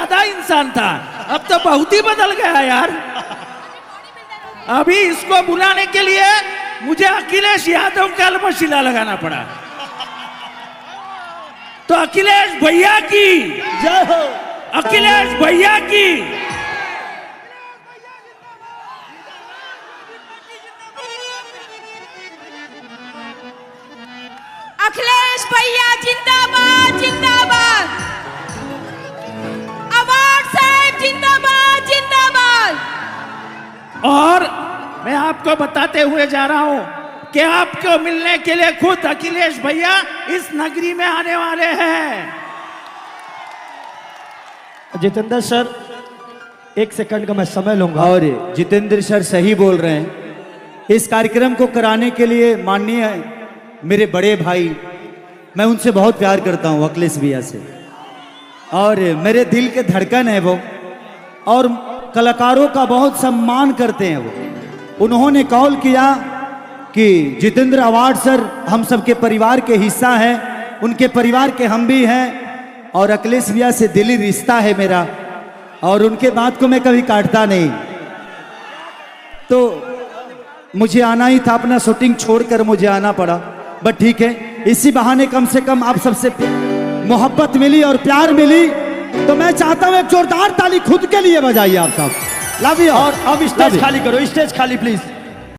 सादा इंसान था, अब तो बहुत ही बदल गया यार। अभी इसको बुलाने के लिए मुझे अखिलेश यादव का मशीला लगाना पड़ा। तो अखिलेश भैया की जय हो, अखिलेश भैया की। अखिलेश भैया जिंदाबाद जिंदाबाद। अवार्ड साहब जिंदाबाद जिंदाबाद। और मैं आपको बताते हुए जा रहा हूं कि आपको मिलने के लिए खुद अखिलेश भैया इस नगरी में आने वाले हैं। जितेंद्र सर, 1 सेकंड का मैं समय लूंगा। और जितेंद्र सर सही बोल रहे हैं। इस कार्यक्रम को कराने के लिए माननीय मेरे बड़े भाई, मैं उनसे बहुत प्यार करता हूं, अखिलेश भैया से, और मेरे दिल के धड़कन है वो, और कलाकारों का बहुत सम्मान करते हैं वो। उन्होंने कॉल किया कि जितेंद्र अवार्ड सर हम सबके परिवार के हिस्सा हैं, उनके परिवार के हम भी हैं, और अखिलेश भैया से दिली रिश्ता है मेरा, और उनके बात को मैं कभी काटता नहीं। तो मुझे आना ही था, अपना शूटिंग छोड़कर मुझे आना पड़ा, बट ठीक है, इसी बहाने कम से कम आप सबसे मोहब्बत मिली और प्यार मिली। तो मैं चाहता हूं एक जोरदार ताली खुद के लिए बजाइए आप सब। Love you. और अब स्टेज खाली करो, स्टेज खाली प्लीज।